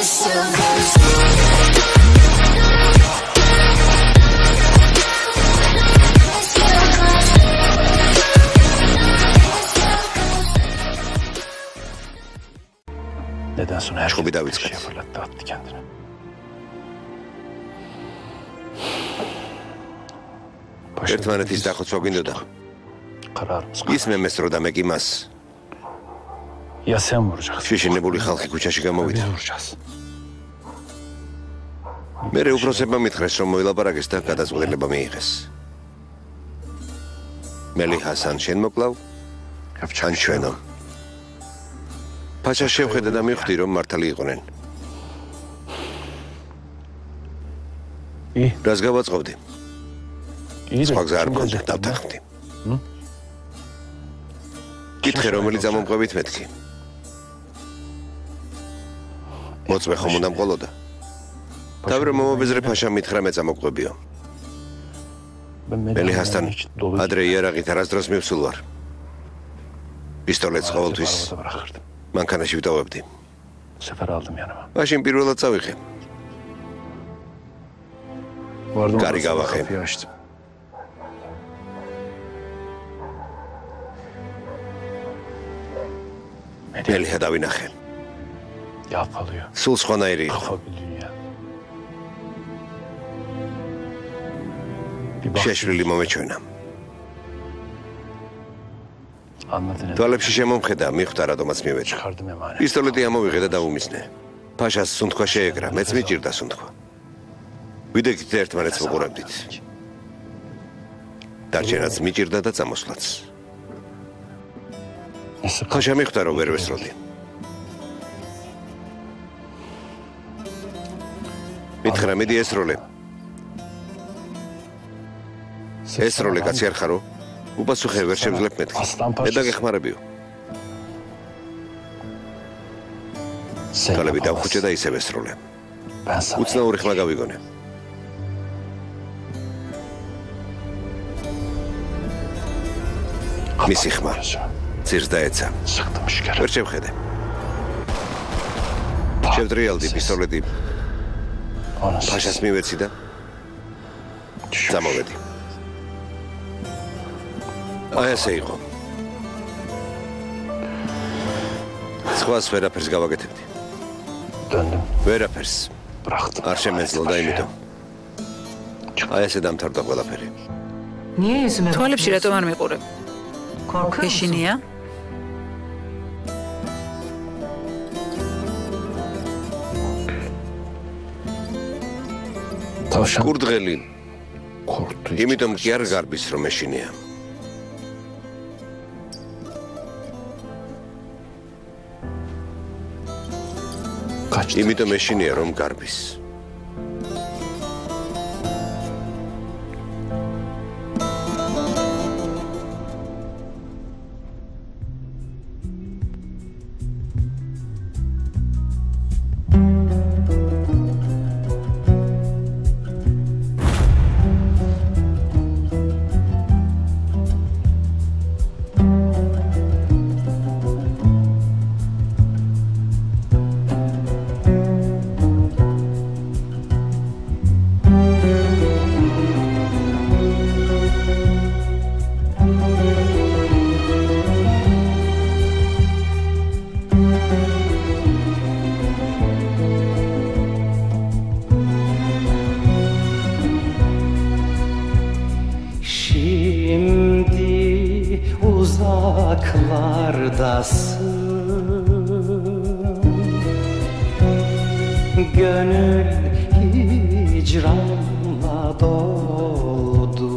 Neden sonra Şobi davitskat. Fırlattı attı kendini. ერთმანეთის დახოცვა გინდოდა. Kararımız. ის მე მესროდა მე კი მას. Ya sen vuracaksın. შეშინებული ხალხი ქუჩაში გამოვიდა. Biz vuracağız. მე უფროსებმა მითხრეს რომ მოილაპარაკეს და გადაწყვეტილება მიიღეს. მელი ჰასან შენ მოკლავ? ან ჩვენო? ფაშა შევხედა და მივხვდი რომ მართალი იყვნენ. რას გავაწყობდი? სხვა გზა არ მქონდა დავთანხმდი. კითხე რომელი წამომყვებით მეთქი. მოწმე ხომ უნდა მყოლოდა. თავი რომ მომობეზრე ფაშა მითხრა მე წამოყვებიო. მელი ჰასთან ადრე იარაღით არასდროს მივსულ ვარ. პისტოლეტს ყოველთვის მანქანაში ვტოვებდი. Sefer aldım yanıma. მაშინ პირველად წავიღე. Vardım. Gari gavakhe. Kapıyı açtım. მელიხა დავინახე. Yapalıyor. სულ სხვანაირი იყო. Kafa bir dünya. შეშლილი მომეჩვენა. Anladın. თვალებში შემომხედა, მიხვდა რატომაც მივეჭა. Çıkardım emanet. პისტოლეტი ამოვიღე და დაუმისნე. ფაშას სუნთქვა შეეკრა, მეც მიჭირდა სუნთქვა. ვიდექით ერთმანეთს ვუყურებდით. დარჩენაც მიჭირდა და წამოსვლაც. ფაშა მიხვდა რომ ვერ ვესროდი. მითხრა მიდი ესროლე. ესროლე კაცი არ ხარო? უპასუხე ვერ შევძლებ მეთქი. მე დაგეხმარებიო. თვალები დავხუჭე და ისევ ესროლე. უცნაური ხმა გავიგონე. მისი ხმა ძირს დაეცა. ვერ შევხედე. შევდრიალდი პისტოლეტი. ფაშას მივეცი და წამოვედი. აი ასე იყო. სხვას ვერაფერს გავაკეთებდი. Döndüm. ვერაფერს. Bıraktım. არ შემეძლოდა იმიტომ. აი ასე დამთავრდა ყველაფერი. თვალებში რატომ არ მიყურებ? ეშინია? კურდღელი. Korktu. იმიტომ კი არ გარბის რომ ეშინია. Kaçtı. იმიტომ ეშინია რომ გარბის. Gönül hicranla doldu.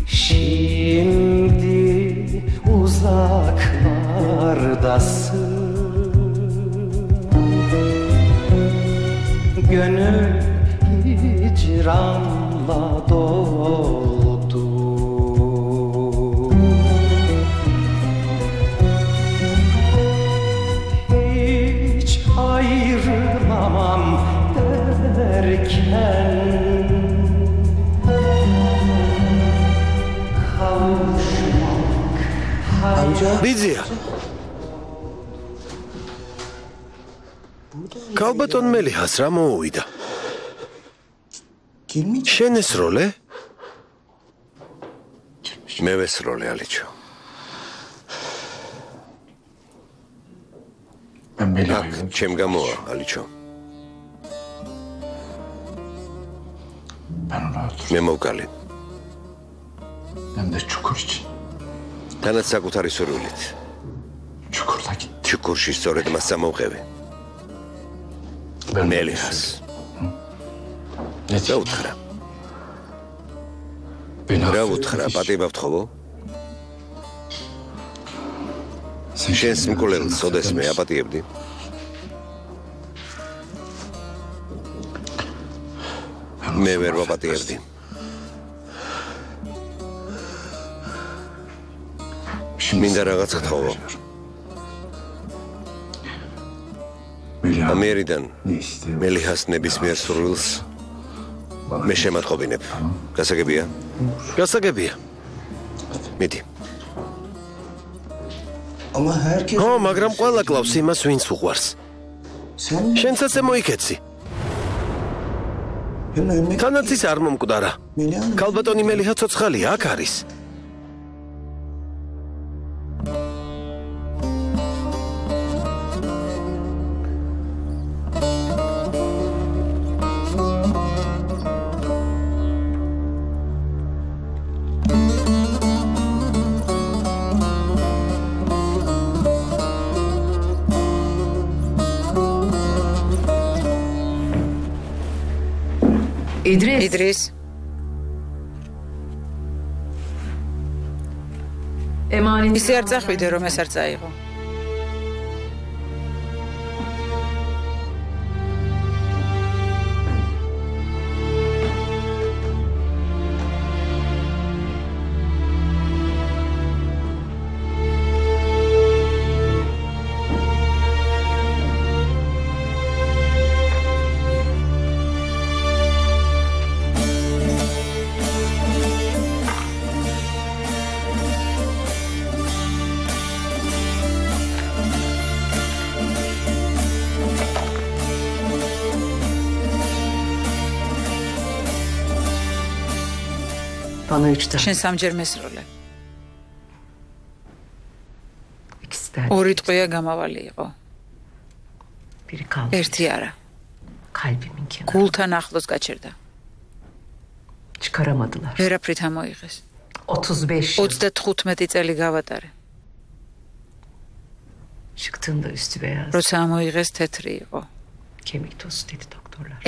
Şimdi uzaklardasın. Gönül hicranla doldu. Hiç ayrılamam derken kavuşmak ბიძია. ქალბატონ მელიხას რა მოუვიდა? შენ ესროლე? მე ვესროლე ალიჩო. აქ ჩემ გამოა ალიჩო. მე მოვკალი. თანაც საკუთარი სურვილით. ჩუქურში სწორედ მას ამოვყევი. მელიხას. რა უთხრა? რა უთხრა, პატიება ვთხოვო? შენს მკვლელს ოდესმე აპატიებდი? მე ვერ ვაპატიებდი. მინდა რაღაც გთხოვო. ამერიდან მელიხას ნებისმიერ სურვილს მე შემატყობინებ. გასაგებია? გასაგებია. მიდი. ო, მაგრამ ყველა კლავს იმას, ვინც უყვარს. შენცაც მოიქეცი. თანაც ის არ მომკვდარა. ქალბატონი მელიხა ცოცხალია, აქ არის. იდრის ისე არ წახვიდე რომ ეს არ წაიღო. შენ სამჯერ მესროლე. ორი ტყვია გამავალი იყო. ერთი არა. გულთან ახლოს გაჩერდა. ვერაფრით ამოიღეს. 35 წელი გავატარე. როცა ამოიღეს თეთრი იყო.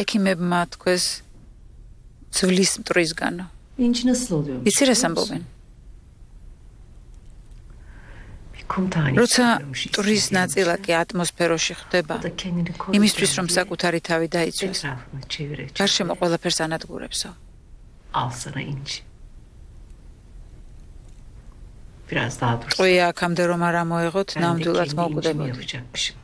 ექიმებმა თქვეს ძვლის მტრისგანო. იცი რას ამბობენ? როცა მტრის ნაწილაკი ატმოსფეროში ხდება, იმისთვის რომ საკუთარი თავი დაიცვას, გარშემო ყველაფერს ანადგურებსო. ტყვია აქამდე რომ არ ამოეღოთ, ნამდვილად მოვკვდებოდი.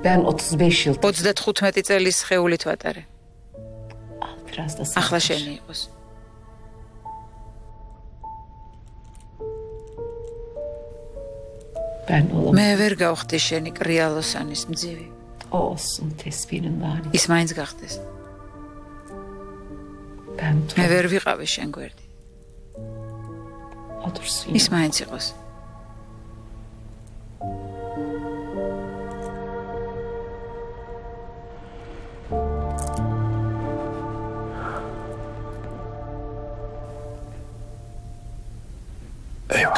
Ben 35 yıl 35 წელის სხეულით ვატარე. ახლა შენი იყოს. მე ვერ გავხდი შენი კრიალოსანის მძივი. ის მაინც გახდეს. მე ვერ ვიყავი შენ გვერდი. ის მაინც იყოს.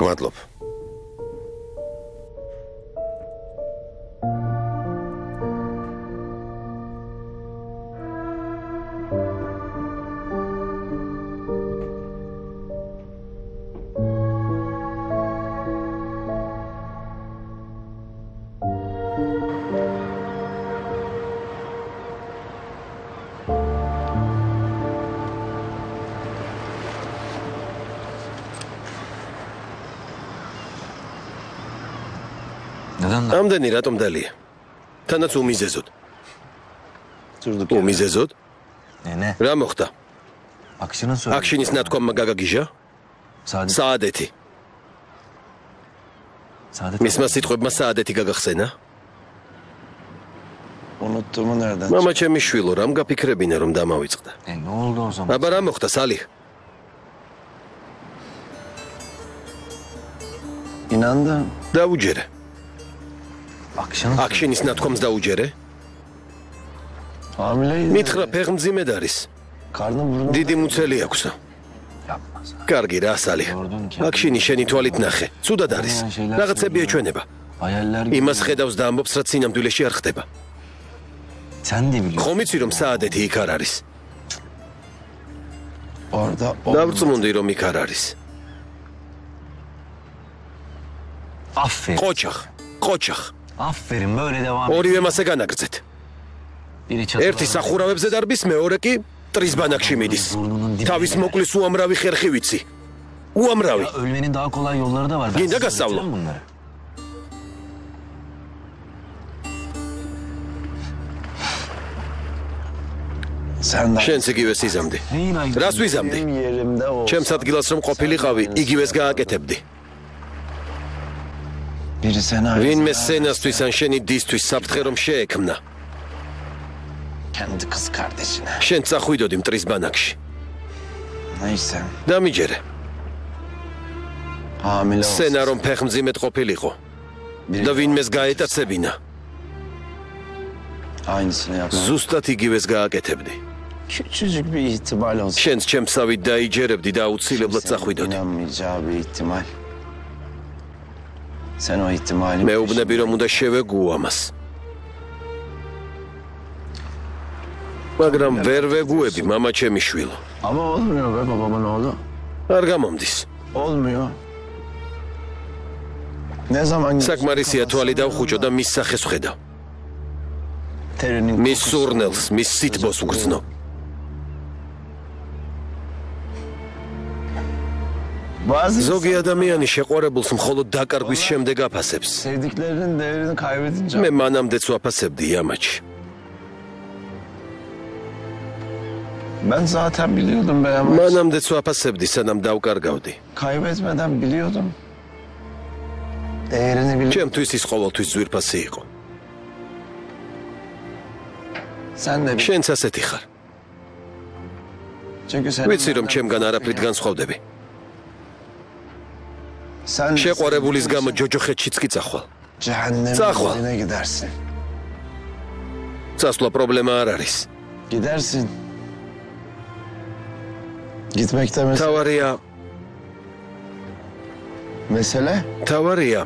გმადლობ. ამდენი რატომ დალია? თანაც უმიზეზოდ. უმიზეზოდ? ნე. რა მოხდა? აქშინის ნათქვამმა გაგაგიჟა? საადეთი. მისმა სიტყვებმა საადეთი გაგახსენა? მამა ჩემი შვილო, რამ გაფიქრებინა რომ დამავიწყდა? აბა რა მოხდა, სალი? ინანდა დაუჯერე. აქშინის ნათქვამს დაუჯერე? მითხრა ფეხმძიმედ არის. დიდი მუცელი აქვს. კარგი რა, სალი. აქშინი შენი თვალით ნახე. ცუდად არის. რაღაცები ეჩვენება. იმას ხედავს და ამბობს, რაც სინამდვილეში არ ხდება. ხომ იცი რომ საადეთი იქ არ არის? დავწმუნდი რომ იქ არ არის. ყოჩახ. ორივე მასე განაგრძეთ. ერთი სახურავებზე დარბის, მეორე კი ტრის ბანაკში მიდის. თავის მოკლის უამრავი ხერხი ვიცი. უამრავი. გინდა გასწავლო? შენც იგივე სიზამდი. რას ვიზამდი? ჩემს ადგილას რომ ყოფილიყავი, იგივეს გააკეთებდი. ვინმე სენასთვის ან შენი დისთვის საფრთხე რომ შეექმნა. შენ წახვიდოდი მტრის ბანაკში. დამიჯერე. სენა რომ ფეხმძიმედ ყოფილიყო და ვინმეს გაეტაცებინა. ზუსტად იგივეს გააკეთებდი. შენც ჩემსავით დაიჯერებდი და აუცილებლად წახვიდოდი. მეუბნები რომ უნდა შევეგუო ამას. მაგრამ ვერ ვეგუები, მამა ჩემი შვილო. არ გამომდის. საკმარისია თვალი დავხუჭო და მის სახეს ვხედავ. მის სურნელს, მის სითბოს ვგრძნო. ზოგი ადამიანი შეყვარებულს მხოლოდ დაკარგვის შემდეგ აფასებს. მე მანამდეც ვაფასებდი იამაჩი. მანამდეც ვაფასებდი, სანამ დავკარგავდი. ჩემთვის ის ყოველთვის ძვირფასი იყო. შენც ასეთი ხარ. ვიცი რომ ჩემგან არაფრით განსხვავდები. შეყვარებულის გამო ჯოჯოხეთშიც კი წახვალ. წახვალ. წასვლა პრობლემა არ არის. თავარია. თავარია.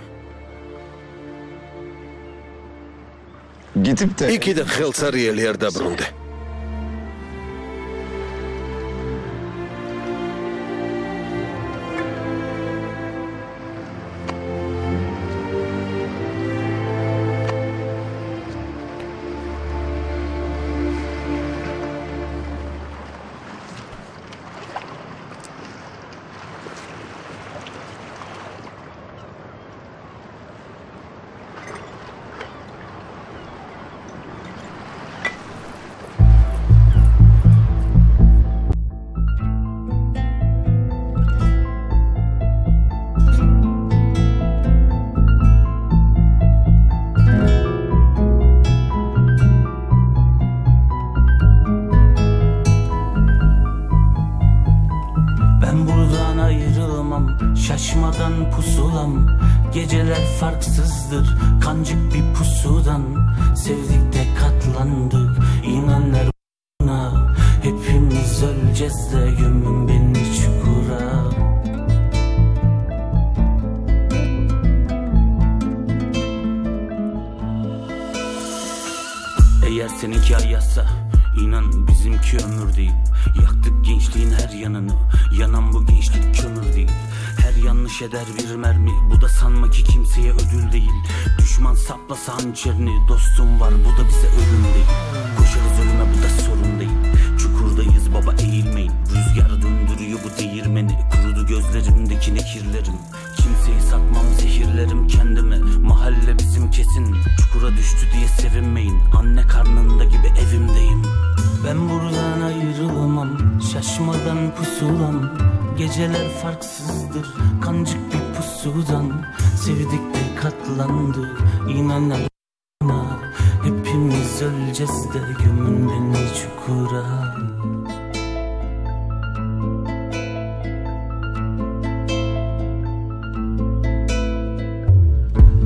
იქიდან ხელსარიელი არ დაბრუნდე. Şaşmadan pusulam, geceler farksızdır, kancık bir pusudan. Sevdik de katlandık, inanlar buna. Hepimiz öleceğiz de gömün beni çukura. Eğer seninki ay yazsa, inan bizimki ömür değil. Yaktık gençliğin her yanını, yanan bu gençlik kömür değil. Her yanlış eder bir mermi, bu da sanma ki kimseye ödül değil. Düşman saplasa hançerini, dostum var, bu da bize ölüm değil. Koşarız ölüme, bu da sorun değil. Çukurdayız baba, eğilmeyin. Rüzgar döndürüyor bu değirmeni, kurudu gözlerimdeki nekirlerim. Kimseyi satmam, zehirlerim kendime. Mahalle bizim kesin, çukura düştü diye sevinmeyin. Anne karnında gibi evimdeyim. Ben buradan ayrılamam, şaşmadan pusulam. Geceler farksızdır, kancık bir pusudan. Sevdik de katlandık, inan bana. Hepimiz öleceğiz de gömün beni çukura.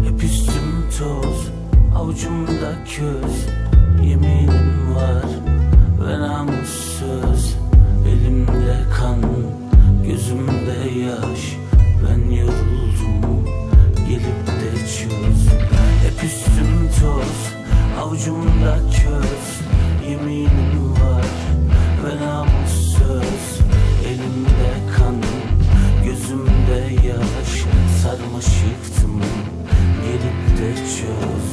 Hep üstüm toz, avucumda köz. Yeminim var ve namussuz. Elimde kan, gözümde yaş. Ben yoruldum, gelip de çöz. Hep üstüm toz, avucumda köz. Yeminim var ve namussuz. Elimde kan, gözümde yaş. Sarmış yıktım, gelip de çöz.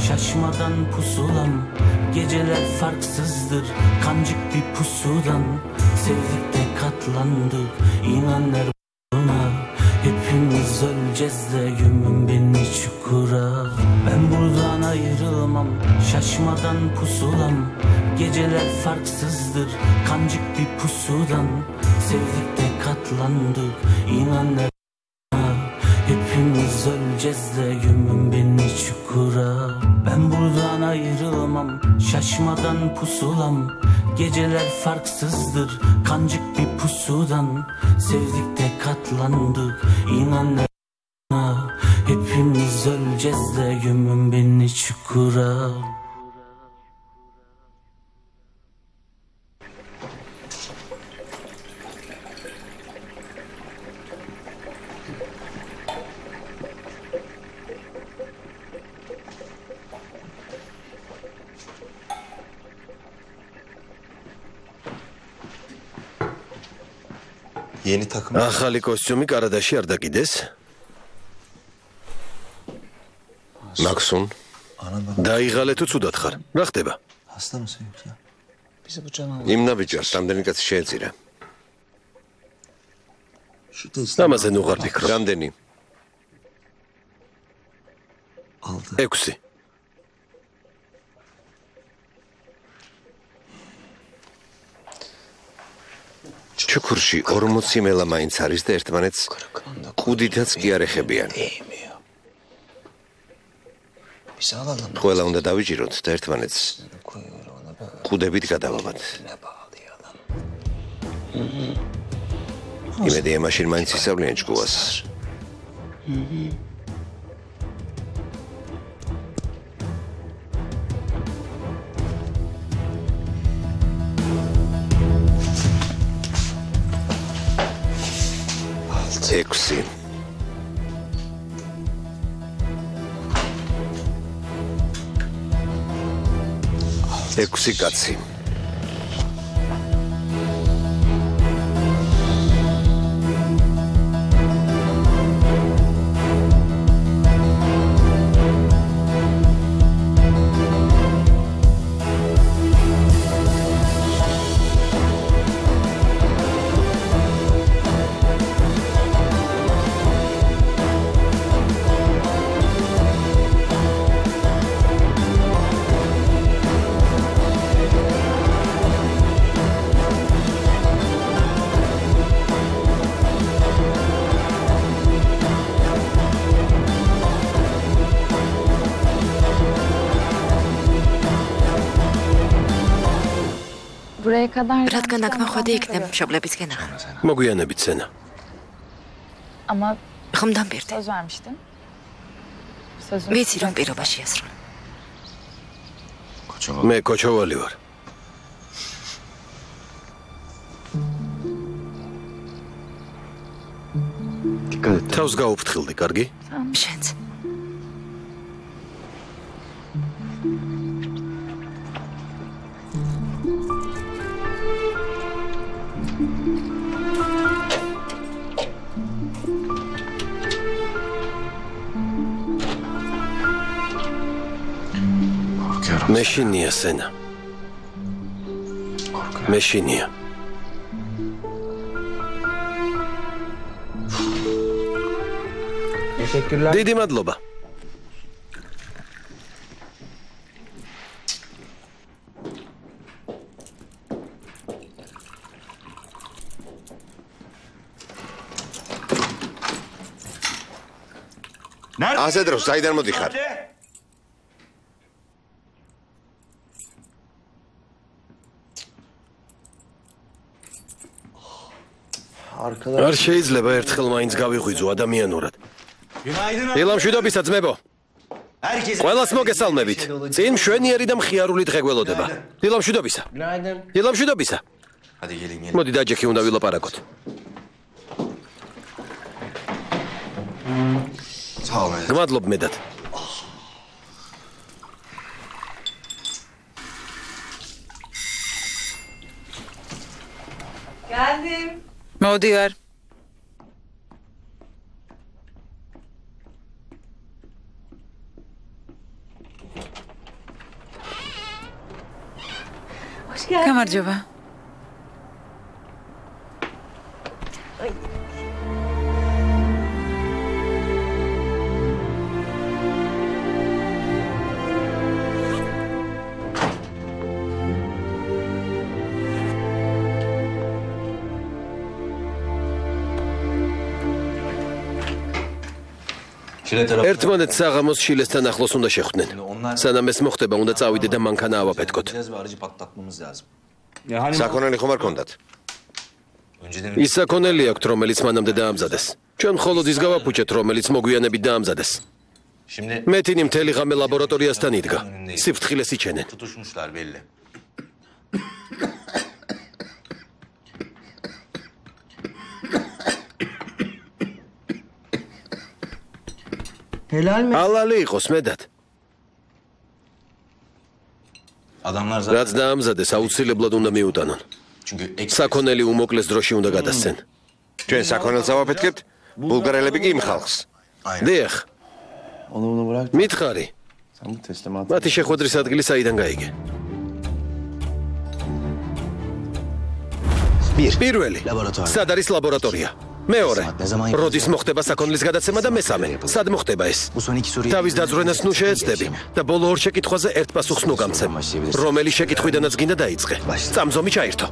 Şaşmadan pusulam. Geceler farksızdır, kancık bir pusudan. Sevdik de katlandık, inanır buna. Hepimiz öleceğiz de gömün beni çukura. Ben buradan ayrılmam, şaşmadan pusulam. Geceler farksızdır, kancık bir pusudan. Sevdik de katlandık, inanır. Hepimiz öleceğiz de gömün beni çukura. Ben buradan ayrılmam, şaşmadan pusulam. Geceler farksızdır, kancık bir pusudan. Sevdik de katlandık, inan bana. Hepimiz öleceğiz de gömün beni çukura. Yeni takım. Ახალი კოსტიუმი კარადაში არ დაკიდეს? Maksun, დაიღალე თუ ცუდად ხარ? რა ხდება? Hasta mısın yoksa? იმ ნაბიჯს რამდენი კაცი შეეწირა? Şu test. ამაზე ნუ ვღარ ფიქრობ. რამდენი? 6. ჩუქურში 40 მელა მაინც არის და ერთმანეთს ყუდითაც კი არ ეხებიან. ყველა უნდა დავიჭიროთ და ერთმანეთს ყუდებით გადავაბათ. იმედია მაშინ მაინც ისწავლიან ჭკუას. Έξι. Έξι κάτσι. რადგან აქ მახვედი იქნებ მშობლებისკენ ახლა. მოგვიანებით სენა. ხომ დამბერდი? ვიცი რომ პირობაში ასრულ. მე კოჩოვალი ვარ. თავს გაუფრთხილდი, კარგი? შენც. მეშინია სენა. მეშინია. დიდი მადლობა. ასე დროს საიდან მოდიხარ? არ შეიძლება ერთხელ მაინც გავიღვიძო ადამიანურად. დილამშვიდობისა ძმებო. ყველას მოგესალმებით. წინ მშვენიერი და მხიარული დღე გველოდება. დილამშვიდობისა. დილამშვიდობისა. მოდი დაჯექი უნდა ვილაპარაკოთ. გმადლობ მედად. მოდივარ. გამარჯობა. ერთმანეთს საღამოს შილესთან ახლოს უნდა შეხვდნენ. სანამ ეს მოხდება, უნდა წავიდე და მანქანა ავაპეთქოთ. საქონელი ხომ არ გქონდათ? ის საქონელი აქვთ, რომელიც მანამდე დაამზადეს. ჩვენ მხოლოდ ის გავაფუჭეთ, რომელიც მოგვიანებით დაამზადეს. მეტინი მთელი ღამე ლაბორატორიასთან იდგა. სიფრთხილეს იჩენენ. ალალი იყოს მედად. რაც დაამზადეს, აუცილებლად უნდა მიუტანონ. საქონელი უმოკლეს დროში უნდა გადასცენ. ჩვენ საქონელს ავაფეთქებთ, ბულგარელები კი იმ ხალხს. დიახ. მითხარი. მათი შეხვედრის ადგილი საიდან გაიგე? პირველი. სად არის ლაბორატორია? მეორე. როდის მოხდება საქონლის გადაცემა და მესამე. სად მოხდება ეს? თავის დაძვრენას ნუ შეეცდები და ბოლო ორ შეკითხვაზე ერთ პასუხს ნუ გამცემ. რომელი შეკითხვიდანაც გინდა დაიწყე. წამზომი ჩაირთო.